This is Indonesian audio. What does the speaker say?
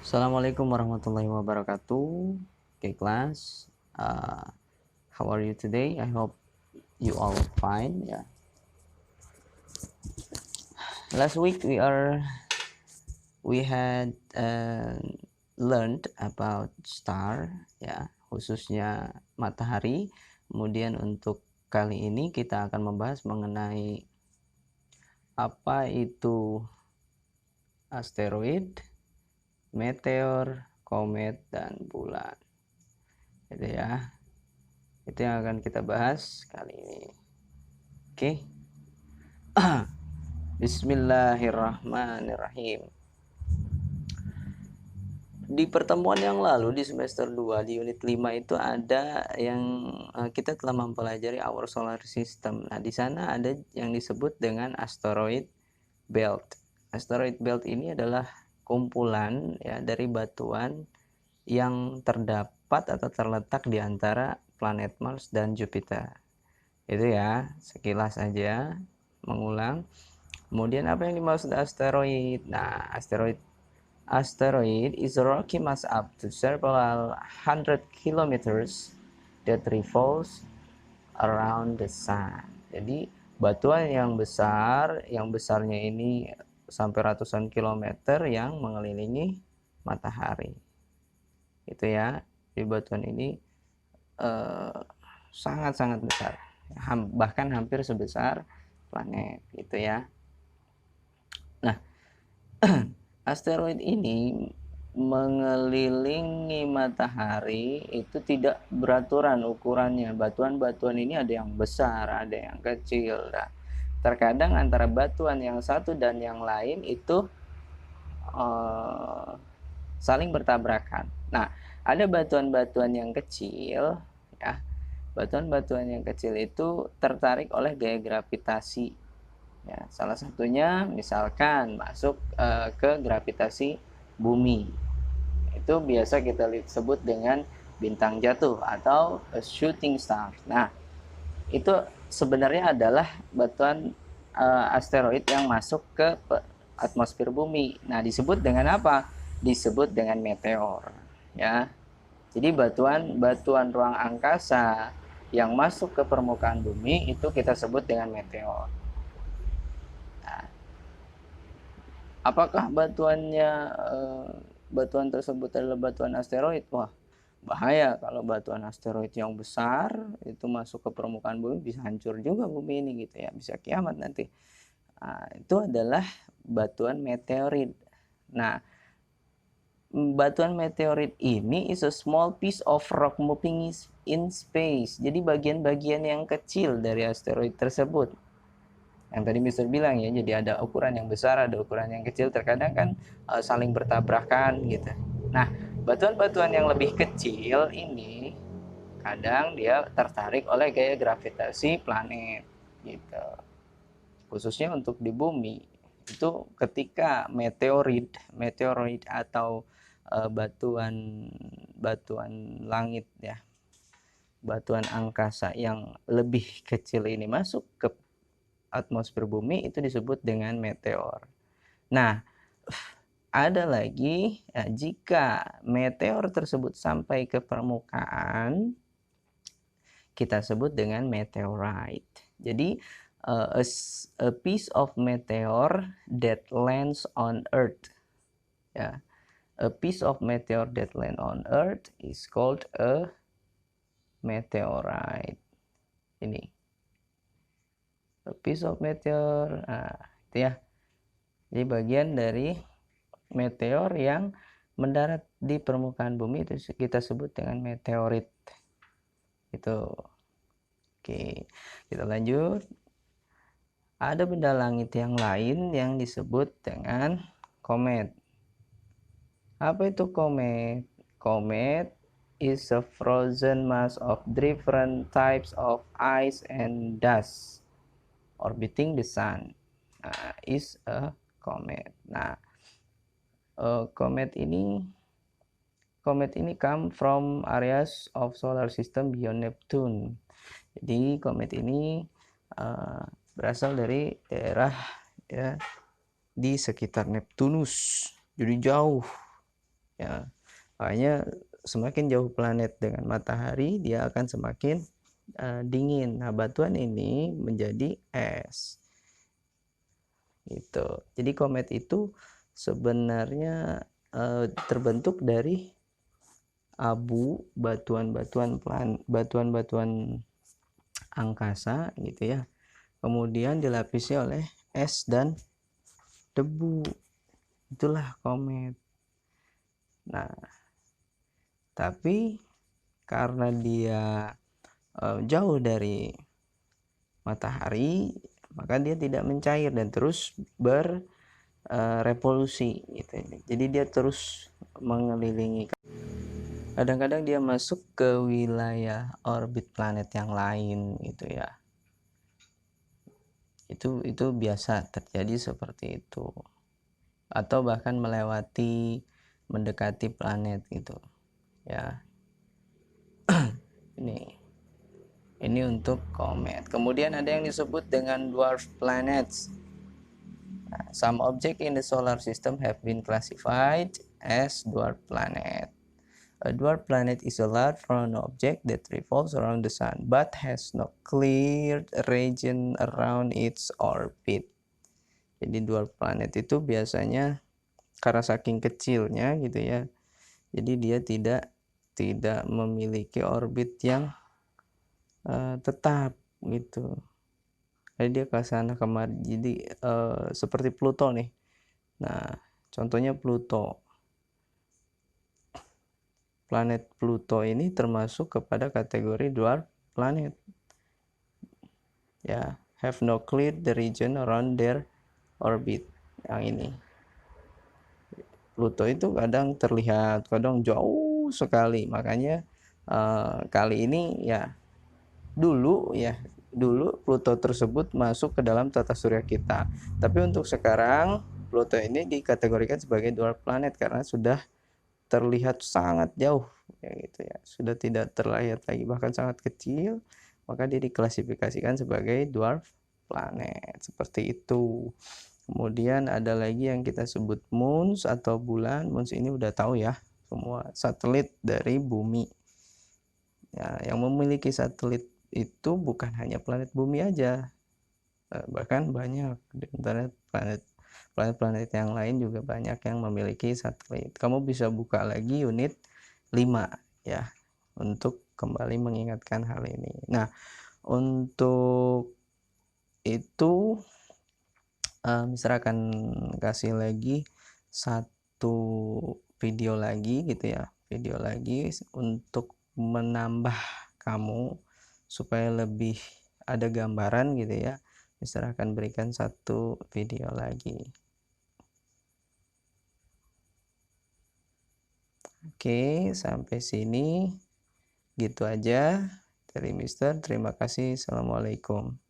Assalamualaikum warahmatullahi wabarakatuh. Okay, class. How are you today? I hope you all fine. Yeah. Last week we had learned about star, ya, khususnya matahari. Kemudian untuk kali ini kita akan membahas mengenai apa itu asteroid, meteor, komet, dan bulan. Itu ya. Itu yang akan kita bahas kali ini. Oke. Bismillahirrahmanirrahim. Di pertemuan yang lalu di semester 2 di unit 5 itu ada yang kita telah mempelajari our solar system. Nah, di sana ada yang disebut dengan asteroid belt. Asteroid belt ini adalah kumpulan ya dari batuan yang terdapat atau terletak di antara planet Mars dan Jupiter. Itu ya, sekilas aja mengulang. Kemudian apa yang dimaksud asteroid? Nah, asteroid is a rocky mass up to several hundred kilometers that revolves around the sun. Jadi batuan yang besar, yang besarnya ini sampai ratusan kilometer yang mengelilingi matahari. Itu ya, di batuan ini sangat-sangat besar, bahkan hampir sebesar planet gitu ya. Nah, asteroid ini mengelilingi matahari itu tidak beraturan ukurannya. Batuan-batuan ini ada yang besar, ada yang kecil. Nah, terkadang antara batuan yang satu dan yang lain itu saling bertabrakan. Nah, ada batuan-batuan yang kecil ya. Batuan-batuan yang kecil itu tertarik oleh gaya gravitasi. Ya, salah satunya misalkan masuk ke gravitasi bumi. Itu biasa kita sebut dengan bintang jatuh atau shooting star. Nah, itu sebenarnya adalah batuan asteroid yang masuk ke atmosfer bumi. Nah, disebut dengan apa? Disebut dengan meteor, ya. Jadi batuan ruang angkasa yang masuk ke permukaan bumi itu kita sebut dengan meteor. Nah, apakah batuan tersebut adalah batuan asteroid? Wah, bahaya kalau batuan asteroid yang besar itu masuk ke permukaan bumi, bisa hancur juga bumi ini gitu ya, bisa kiamat nanti. Nah, itu adalah batuan meteorit. Nah, batuan meteorit ini is a small piece of rock moving in space. Jadi bagian-bagian yang kecil dari asteroid tersebut. Yang tadi Mister bilang ya, jadi ada ukuran yang besar, ada ukuran yang kecil, terkadang kan saling bertabrakan gitu. Nah, batuan-batuan yang lebih kecil ini kadang dia tertarik oleh gaya gravitasi planet gitu. Khususnya untuk di bumi itu ketika meteoroid atau batuan langit ya, batuan angkasa yang lebih kecil ini masuk ke atmosfer bumi itu disebut dengan meteor. Nah, ada lagi ya, jika meteor tersebut sampai ke permukaan kita sebut dengan meteorite. Jadi a piece of meteor that lands on earth ya. A piece of meteor that land on earth is called a meteorite. Ini a piece of meteor, nah itu ya. Jadi bagian dari meteor yang mendarat di permukaan bumi itu kita sebut dengan meteorit. Itu. Oke, kita lanjut. Ada benda langit yang lain yang disebut dengan komet. Apa itu komet? Komet is a frozen mass of different types of ice and dust orbiting the sun. Nah, is a comet. Nah, komet ini come from areas of solar system beyond Neptune. Jadi komet ini berasal dari daerah ya di sekitar Neptunus. Jadi jauh ya. Makanya semakin jauh planet dengan matahari, dia akan semakin dingin. Nah, batuan ini menjadi es. Gitu. Jadi komet itu sebenarnya terbentuk dari abu, batuan-batuan angkasa gitu ya. Kemudian dilapisi oleh es dan debu. Itulah komet. Nah, tapi karena dia jauh dari matahari, maka dia tidak mencair dan terus berevolusi gitu. Jadi dia terus mengelilingi. Kadang-kadang dia masuk ke wilayah orbit planet yang lain gitu ya. Itu biasa terjadi seperti itu. Atau bahkan mendekati planet gitu. Ya. Ini untuk komet. Kemudian ada yang disebut dengan dwarf planets. Some objects in the solar system have been classified as dwarf planet. A dwarf planet is a large round object that revolves around the sun but has no cleared region around its orbit. Jadi dwarf planet itu biasanya karena saking kecilnya gitu ya. Jadi dia tidak memiliki orbit yang tetap gitu. Jadi dia ke sana kemari. Jadi seperti Pluto nih. Nah, contohnya Pluto. Planet Pluto ini termasuk kepada kategori dwarf planet. Ya, have no cleared the region around their orbit. Yang ini. Pluto itu kadang terlihat, kadang jauh sekali. Makanya kali ini ya dulu Pluto tersebut masuk ke dalam tata surya kita. Tapi untuk sekarang Pluto ini dikategorikan sebagai dwarf planet karena sudah terlihat sangat jauh ya gitu ya. Sudah tidak terlihat lagi, bahkan sangat kecil, maka dia diklasifikasikan sebagai dwarf planet. Seperti itu. Kemudian ada lagi yang kita sebut moons atau bulan. Moons ini udah tahu ya, semua satelit dari bumi. Ya, yang memiliki satelit itu bukan hanya planet bumi aja, bahkan banyak di antara planet-planet yang lain juga banyak yang memiliki satelit. Kamu bisa buka lagi unit 5 ya untuk kembali mengingatkan hal ini. Nah, untuk itu Mister akan kasih lagi satu video lagi gitu ya, video lagi untuk menambah kamu supaya lebih ada gambaran gitu ya. Mister akan berikan satu video lagi. Oke, sampai sini gitu aja dari Mister. Terima kasih. Assalamualaikum.